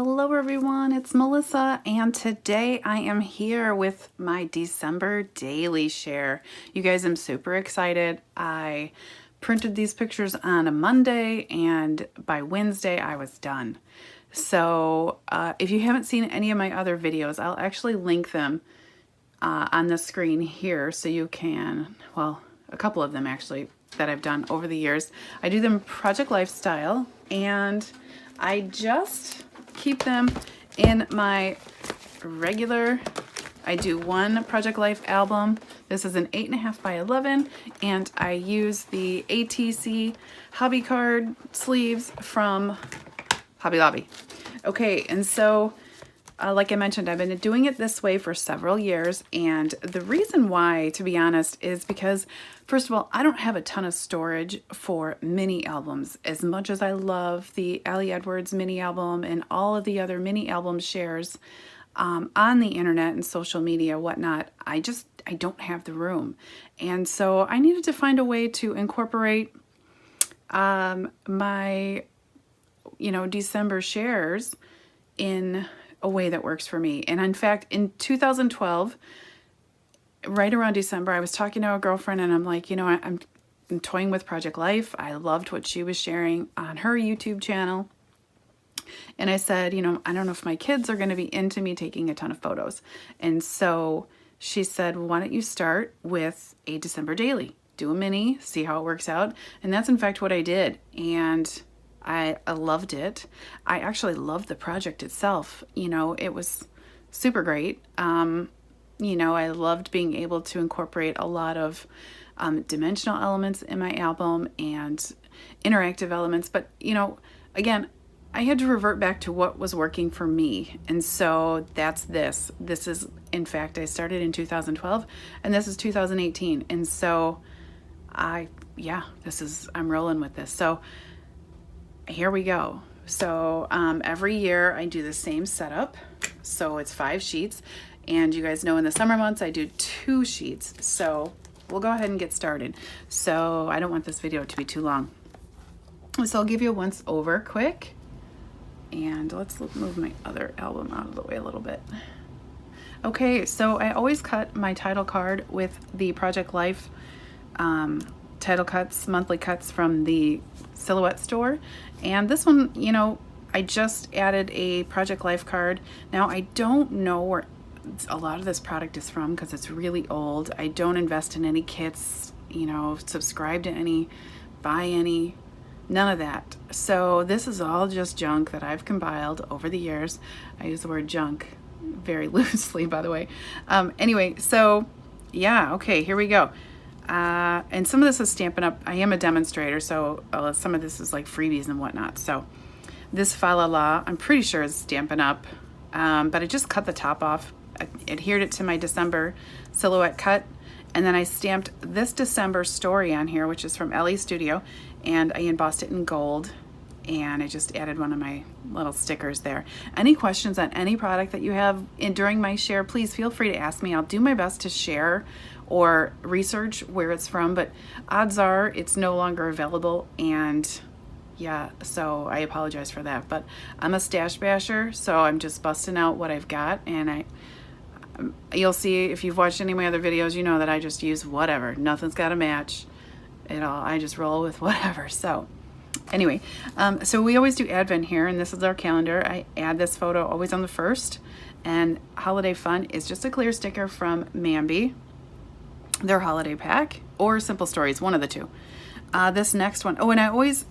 Hello everyone, it's Melissa, and today I am here with my December daily share. You guys, I'm super excited. I printed these pictures on a Monday, and by Wednesday I was done. So if you haven't seen any of my other videos, I'll actually link them on the screen here so you can, well, a couple of them actually that I've done over the years. I do them Project Lifestyle, and I just keep them in my regular, I do one Project Life album. This is an 8.5 by 11, and I use the ATC hobby card sleeves from Hobby Lobby. Okay, and so like I mentioned, I've been doing it this way for several years, and the reason why, to be honest, is because, first of all, I don't have a ton of storage for mini albums. As much as I love the Ali Edwards mini album and all of the other mini album shares on the internet and social media, whatnot, I don't have the room. And so I needed to find a way to incorporate my, December shares in a way that works for me. And in fact, in 2012, right around December, I was talking to a girlfriend, and I'm like, I'm toying with Project Life. I loved what she was sharing on her YouTube channel. And I said, I don't know if my kids are going to be into me taking a ton of photos. And so she said, well, why don't you start with a December daily? Do a mini, see how it works out. And that's in fact what I did. And I loved it. I actually loved the project itself. It was super great. I loved being able to incorporate a lot of dimensional elements in my album and interactive elements. But, again, I had to revert back to what was working for me. And so that's this. This is, in fact, I started in 2012, and this is 2018. And so I'm rolling with this. So here we go. So every year I do the same setup. So it's 5 sheets. And you guys know in the summer months I do 2 sheets. So we'll go ahead and get started. So I don't want this video to be too long. So I'll give you a once over quick. And let's move my other album out of the way a little bit. Okay, so I always cut my title card with the Project Life title cuts, monthly cuts from the Silhouette store. And this one, I just added a Project Life card. Now, I don't know where a lot of this product is from because it's really old. I don't invest in any kits, subscribe to any, buy any, none of that. So this is all just junk that I've compiled over the years. I use the word junk very loosely, by the way. Anyway, so yeah, okay, here we go. And some of this is Stampin' Up. I am a demonstrator, so some of this is like freebies and whatnot. So this Fa La La, I'm pretty sure is Stampin' Up. But I just cut the top off, I adhered it to my December silhouette cut, and then I stamped this December story on here, which is from Ellie Studio, and I embossed it in gold, and I just added one of my little stickers there. Any questions on any product that you have during my share, please feel free to ask me. I'll do my best to share or research where it's from, but odds are it's no longer available, and yeah, so I apologize for that. But I'm a stash basher, so I'm just busting out what I've got, and you'll see if you've watched any of my other videos, you know that I just use whatever. Nothing's got to match at all. I just roll with whatever. So anyway, so we always do Advent here, and this is our calendar. I add this photo always on the 1st, and Holiday Fun is just a clear sticker from Mambi, their holiday pack, or Simple Stories, one of the two. This next one, and I always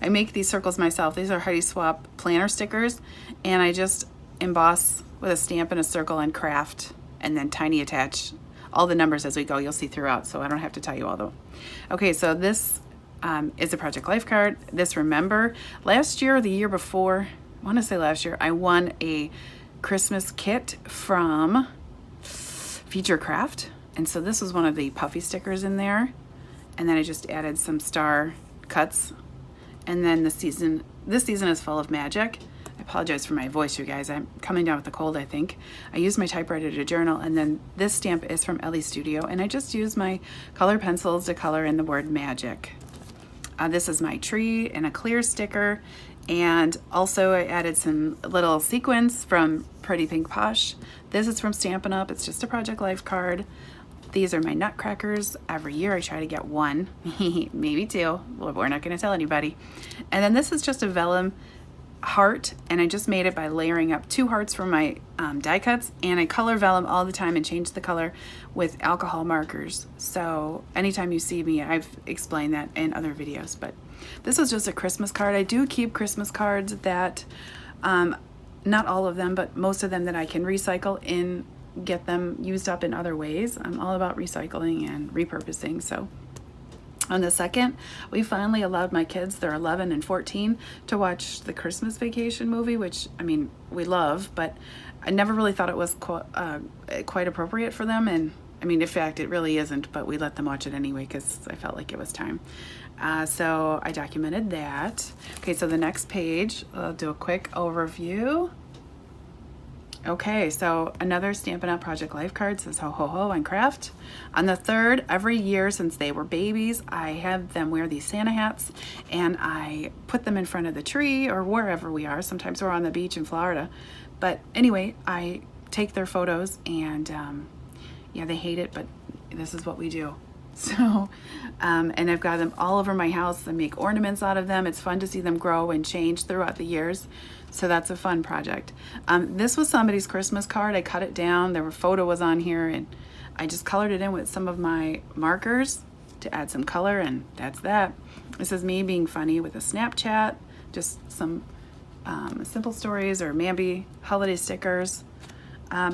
I make these circles myself. These are Heidi Swapp planner stickers, and I just emboss with a stamp and a circle and craft, and then tiny attach all the numbers as we go. You'll see throughout, so I don't have to tell you all though. Okay, so this is a Project Life card. This, remember, last year or the year before, I want to say last year, I won a Christmas kit from Future Craft. And so this was one of the puffy stickers in there. And then I just added some star cuts. And then this season is full of magic. I apologize for my voice, you guys. I'm coming down with a cold, I think. I use my typewriter to journal, and then this stamp is from Ellie Studio, and I just use my color pencils to color in the word magic. This is my tree and a clear sticker, And also I added some little sequins from Pretty Pink Posh. This is from Stampin' Up. It's just a Project Life card. These are my nutcrackers. Every year I try to get one, maybe two. Well, we're not going to tell anybody. And then this is just a vellum heart, and I just made it by layering up 2 hearts from my die cuts, and I color vellum all the time and change the color with alcohol markers. So anytime you see me, I've explained that in other videos, but this was just a Christmas card. I do keep Christmas cards that, not all of them, but most of them that I can recycle and get them used up in other ways. I'm all about recycling and repurposing. So on the 2nd, we finally allowed my kids, they're 11 and 14, to watch the Christmas Vacation movie, which, I mean, we love, but I never really thought it was quite appropriate for them. And I mean, in fact, it really isn't, but we let them watch it anyway because I felt like it was time. So I documented that. Okay, so the next page, I'll do a quick overview. Okay, so another Stampin' Up! Project Life card says ho ho ho and craft. On the 3rd, every year since they were babies, I have them wear these Santa hats and I put them in front of the tree or wherever we are. Sometimes we're on the beach in Florida. But anyway, I take their photos and yeah, they hate it, but this is what we do. So, and I've got them all over my house. I make ornaments out of them. It's fun to see them grow and change throughout the years. So that's a fun project. This was somebody's Christmas card. I cut it down. Their photo was on here and I just colored it in with some of my markers to add some color, and that's that. This is me being funny with a Snapchat, just some simple stories or Mambi holiday stickers.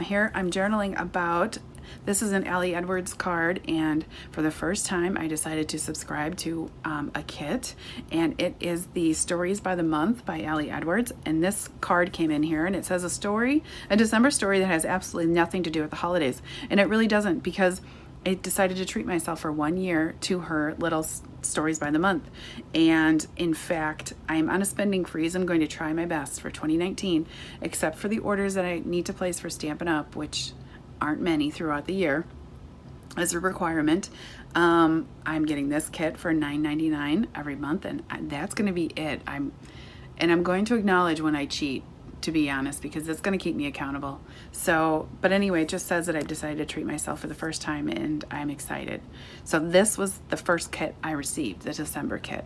Here I'm journaling about, this is an Allie Edwards card, and for the first time I decided to subscribe to a kit, and it is the Stories by the Month by Allie Edwards, and this card came in here and it says a December story that has absolutely nothing to do with the holidays, and it really doesn't, because I decided to treat myself for 1 year to her little Stories by the Month. And in fact, I'm on a spending freeze. I'm going to try my best for 2019, except for the orders that I need to place for Stampin' Up!, which aren't many throughout the year as a requirement. I'm getting this kit for $9.99 every month, and that's going to be it. I'm going to acknowledge when I cheat, to be honest, because it's going to keep me accountable. So, but anyway, it just says that I've decided to treat myself for the first time, and I'm excited. So this was the first kit I received, the December kit.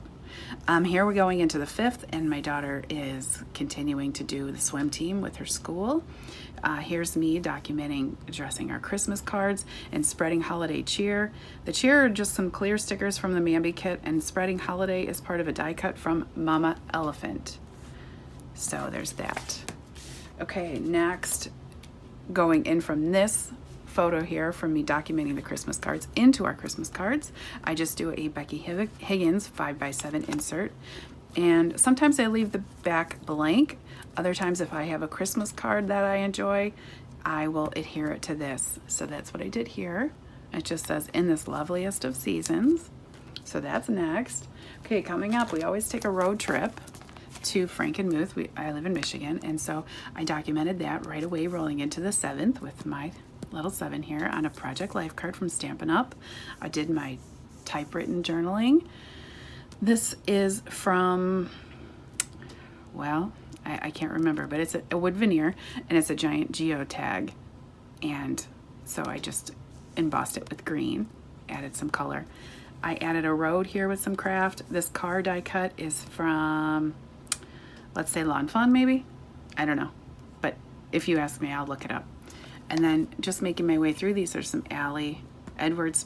Here we're going into the 5th, and my daughter is continuing to do the swim team with her school. Here's me documenting addressing our Christmas cards and spreading holiday cheer. The cheer are just some clear stickers from the Mambi kit, and spreading holiday is part of a die cut from Mama Elephant. So there's that. Okay, next, going in from this photo here from me documenting the Christmas cards into our Christmas cards, I just do a Becky Higgins 5x7 insert, and sometimes I leave the back blank. Other times, if I have a Christmas card that I enjoy, I will adhere it to this. So that's what I did here. It just says, in this loveliest of seasons. So that's next. Okay, coming up, we always take a road trip to Frankenmuth. I live in Michigan, and so I documented that right away, rolling into the 7th with my little 7 here on a Project Life card from Stampin' Up. I did my typewritten journaling. This is from, well, I can't remember, but it's a wood veneer, and it's a giant geotag, and so I just embossed it with green, added some color. I added a road here with some craft. This car die cut is from, let's say, Lawn Fawn, maybe? I don't know, but if you ask me, I'll look it up. And then just making my way through these are some Allie Edwards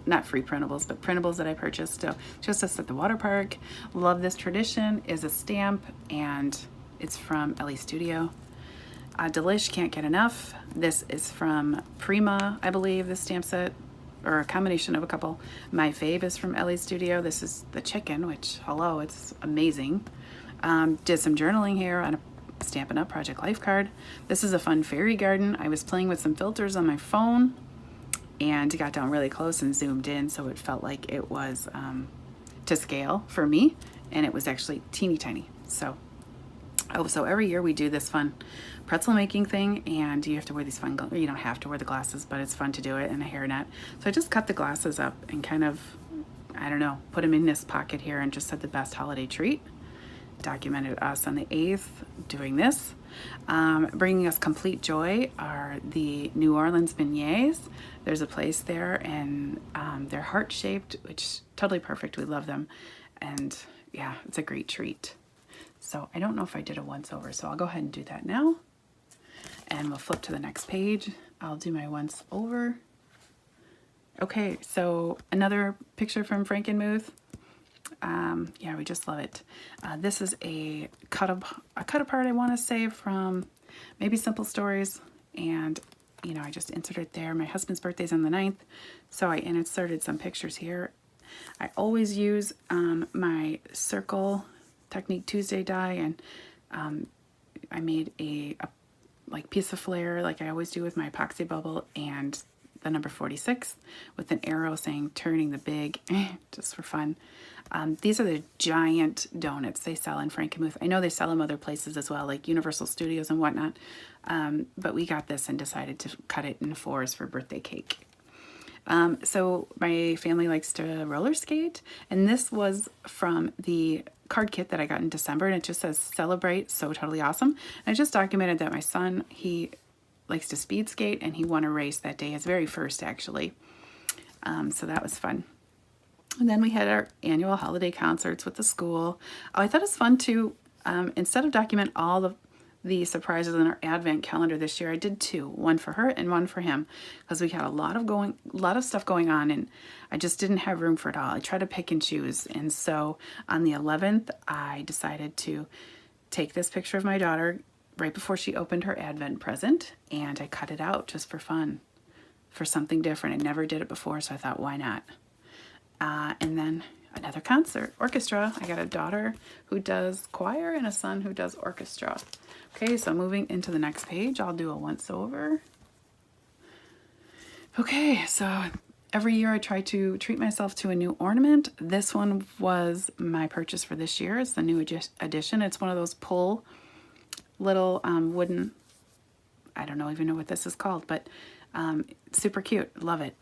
not free printables, but printables that I purchased. So just us at the water park. Love This Tradition is a stamp, and it's from Ellie Studio. Delish, Can't Get Enough. This is from Prima, I believe, this stamp set, or a combination of a couple. My Fave is from Ellie Studio. This is the chicken, which, hello, it's amazing. Did some journaling here on a Stampin' Up! Project Life card. This is a fun fairy garden. I was playing with some filters on my phone and got down really close and zoomed in, so it felt like it was to scale for me, and it was actually teeny tiny. So every year we do this fun pretzel making thing, and you have to wear these fun, you don't have to wear the glasses, but it's fun to do it, and a hairnet. So I just cut the glasses up and kind of, I don't know, put them in this pocket here and just said the best holiday treat. documented us on the 8th doing this. Bringing us complete joy are the New Orleans beignets. There's a place there, and they're heart-shaped, which totally perfect. We love them. And yeah, it's a great treat. So I don't know if I did a once over, so I'll go ahead and do that now. And we'll flip to the next page. I'll do my once over. Okay, so another picture from Frankenmuth. Yeah, we just love it. This is a cut apart, I want to say, from maybe Simple Stories, and you know, I just inserted there. My husband's birthday's on the 9th, so I inserted some pictures here. I always use my Circle Technique Tuesday die, and I made a like piece of flair like I always do with my epoxy bubble, and the number 46 with an arrow saying turning the big, just for fun. These are the giant donuts they sell in Frankenmuth. I know they sell them other places as well, like Universal Studios and whatnot, but we got this and decided to cut it in 4s for birthday cake. So my family likes to roller skate, and this was from the card kit that I got in December, and it just says celebrate, so totally awesome. And I just documented that my son, he likes to speed skate, and he won a race that day, his very first actually. So that was fun. And then we had our annual holiday concerts with the school. Oh, I thought it was fun to, instead of document all of the surprises in our advent calendar this year, I did 2, one for her and one for him, because we had a lot of stuff going on, and I just didn't have room for it all. I tried to pick and choose, and so on the 11th, I decided to take this picture of my daughter right before she opened her advent present, and I cut it out just for fun, for something different. I never did it before, so I thought, why not? And then another concert, orchestra. I got a daughter who does choir and a son who does orchestra. Okay, so moving into the next page, I'll do a once over. Okay, so every year I try to treat myself to a new ornament. This one was my purchase for this year. It's the new edition. It's one of those pull little wooden, I don't even know what this is called, but super cute. Love it.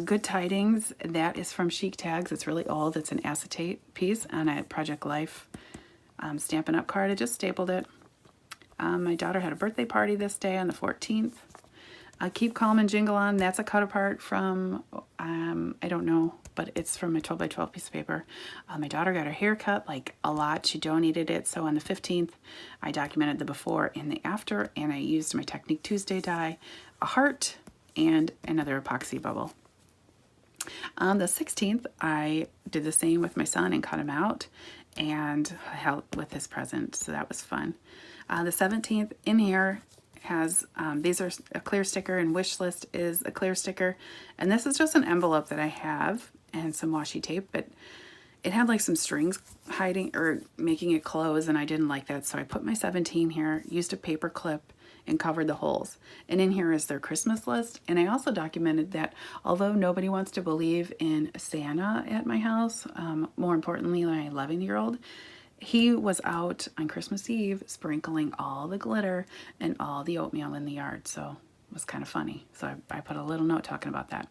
Good Tidings, that is from Chic Tags. It's really old. It's an acetate piece on a Project Life Stampin' Up! Card. I just stapled it. My daughter had a birthday party this day on the 14th. Keep Calm and Jingle On, that's a cut apart from, I don't know, but it's from a 12 by 12 piece of paper. My daughter got her hair cut like a lot. She donated it. So on the 15th, I documented the before and the after, and I used my Technique Tuesday die, a heart, and another epoxy bubble. On the 16th, I did the same with my son and cut him out and helped with his present, so that was fun. The 17th in here has, these are a clear sticker, and wish list is a clear sticker, and this is just an envelope that I have and some washi tape, but it had like some strings hiding or making it close, and I didn't like that, so I put my 17 here, used a paper clip, and covered the holes. And in here is their Christmas list. And I also documented that although nobody wants to believe in Santa at my house, more importantly, my 11-year-old, he was out on Christmas Eve sprinkling all the glitter and all the oatmeal in the yard. So it was kind of funny. So I put a little note talking about that.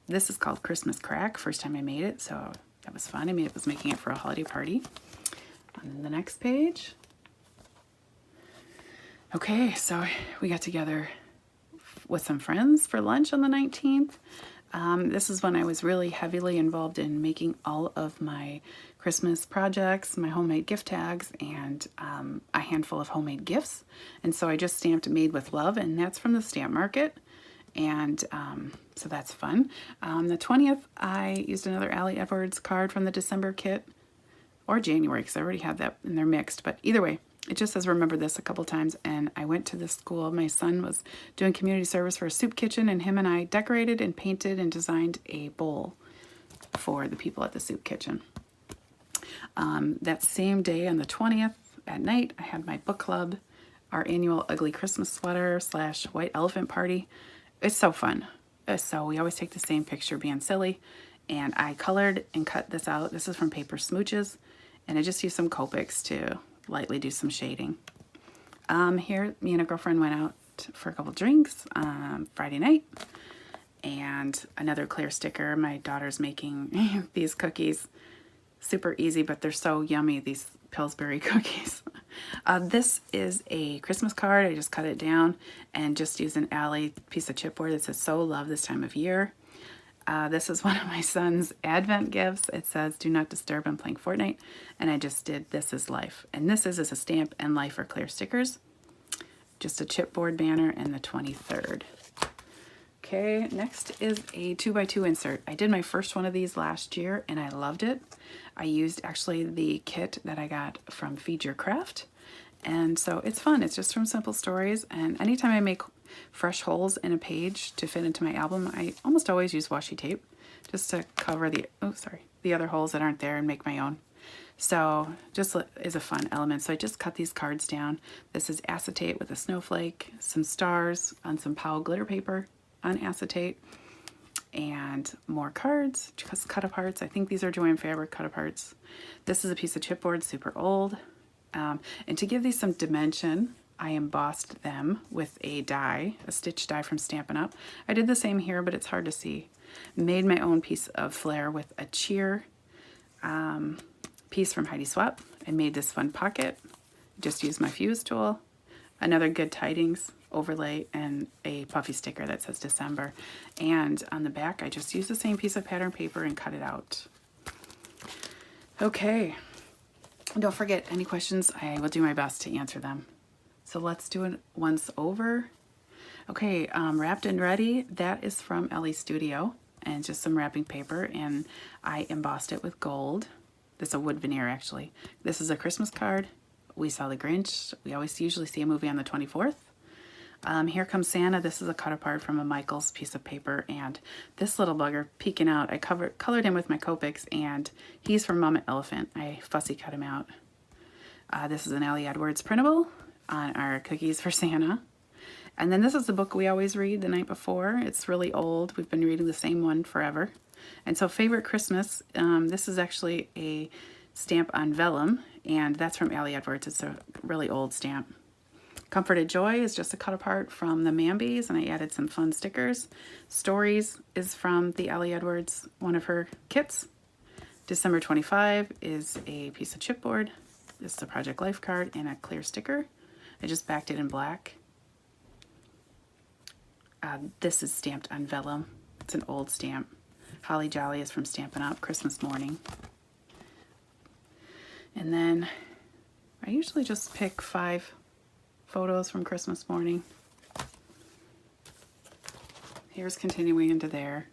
This is called Christmas Crack. First time I made it, so that was fun. I was making it for a holiday party. On the next page. Okay, so we got together with some friends for lunch on the 19th. This is when I was really heavily involved in making all of my Christmas projects, my homemade gift tags, and a handful of homemade gifts. And so I just stamped Made with Love, and that's from the Stamp Market. And so that's fun. The 20th, I used another Allie Edwards card from the December kit, or January, because I already had that, and they're mixed. But either way, it just says remember this a couple times, and I went to the school. My son was doing community service for a soup kitchen, and him and I decorated and painted and designed a bowl for the people at the soup kitchen. That same day on the 20th at night, I had my book club, our annual ugly Christmas sweater / white elephant party. It's so fun. So we always take the same picture being silly, and I colored and cut this out. This is from Paper Smooches, and I just used some Copics to lightly do some shading. Here, me and a girlfriend went out for a couple drinks Friday night, and another clear sticker. My daughter's making these cookies, super easy, but they're so yummy. These Pillsbury cookies. This is a Christmas card. I just cut it down and just used an Ally piece of chipboard that says "So love this time of year." This is one of my son's Advent gifts. It says, "Do not disturb, I'm playing Fortnite." And I just did "This is life." And this is a stamp and life are clear stickers. Just a chipboard banner and the 23rd. Okay, next is a 2x2 insert. I did my first one of these last year and I loved it. I used actually the kit that I got from Feed Your Craft. And so it's fun. It's just from Simple Stories. And anytime I make fresh holes in a page to fit into my album, I almost always use washi tape just to cover the other holes that aren't there and make my own. So just is a fun element. So I just cut these cards down. This is acetate with a snowflake, some stars on some Powell glitter paper on acetate, and more cards, just cut aparts. I think these are Joann Fabric cut aparts. This is a piece of chipboard, super old. And to give these some dimension, I embossed them with a die, a stitch die from Stampin' Up. I did the same here, but it's hard to see. Made my own piece of flair with a cheer piece from Heidi Swapp. I made this fun pocket. Just used my fuse tool. Another Good Tidings overlay and a puffy sticker that says December. And on the back, I just used the same piece of pattern paper and cut it out. Okay. Don't forget, any questions, I will do my best to answer them. So let's do it once over. Okay, Wrapped and Ready, that is from Ellie Studio, and just some wrapping paper, and I embossed it with gold. This is a wood veneer, actually. This is a Christmas card. We saw The Grinch. We always usually see a movie on the 24th. Here Comes Santa. This is a cut apart from a Michaels piece of paper, and this little bugger peeking out, I colored him with my Copics, and he's from Mama Elephant. I fussy cut him out. This is an Allie Edwards printable on our Cookies for Santa. And then this is the book we always read the night before. It's really old. We've been reading the same one forever. And so Favorite Christmas, this is actually a stamp on vellum, and that's from Allie Edwards. It's a really old stamp. Comforted Joy is just a cut apart from the Mambies, and I added some fun stickers. Stories is from the Allie Edwards, one of her kits. December 25 is a piece of chipboard. This is a Project Life card and a clear sticker. I just backed it in black. This is stamped on vellum. It's an old stamp. Holly Jolly is from Stampin' Up! Christmas Morning. And then I usually just pick 5 photos from Christmas Morning. Here's continuing into there.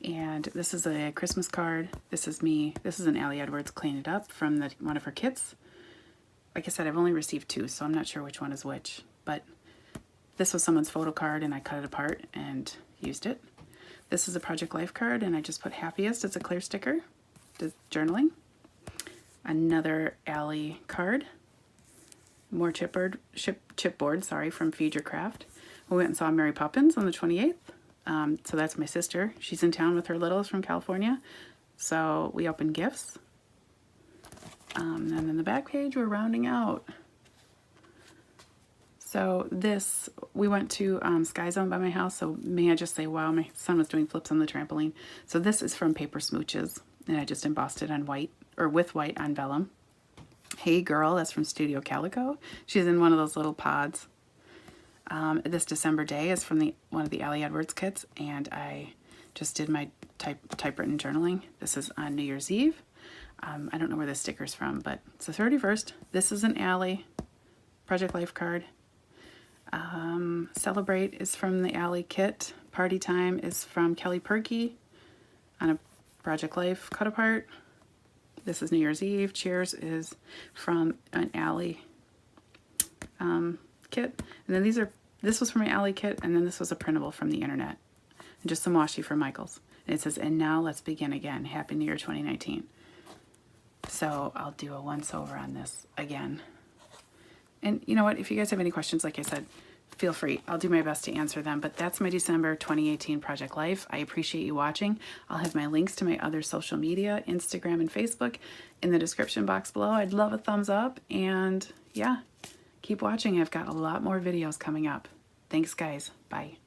And this is a Christmas card. This is me. This is an Allie Edwards Clean It Up from one of her kits. Like I said, I've only received 2, so I'm not sure which one is which. But this was someone's photo card, and I cut it apart and used it. This is a Project Life card, and I just put Happiest as a clear sticker. Journaling. Another Allie card. More chipboard, sorry, from Feed Your Craft. We went and saw Mary Poppins on the 28th. So that's my sister. She's in town with her littles from California. So we opened gifts. And then the back page, we're rounding out. So this, we went to Sky Zone by my house. So may I just say, wow, my son was doing flips on the trampoline. So this is from Paper Smooches. And I just embossed it on white, or with white on vellum. Hey Girl, that's from Studio Calico. She's in one of those little pods. This December Day is from one of the Allie Edwards kits, and I just did my typewritten journaling. This is on New Year's Eve. I don't know where this sticker's from, but it's the 31st. This is an Allie Project Life card. Celebrate is from the Allie kit. Party Time is from Kelly Perky on a Project Life cut apart. This is New Year's Eve. Cheers is from an Allie kit. And then this was from my Allie kit, and then this was a printable from the internet. And just some washi from Michaels. And it says, and now let's begin again. Happy New Year 2019. So I'll do a once over on this again. And you know what? If you guys have any questions, like I said, feel free. I'll do my best to answer them. But that's my December 2018 Project Life. I appreciate you watching. I'll have my links to my other social media, Instagram and Facebook, in the description box below. I'd love a thumbs up. And yeah, keep watching. I've got a lot more videos coming up. Thanks, guys. Bye.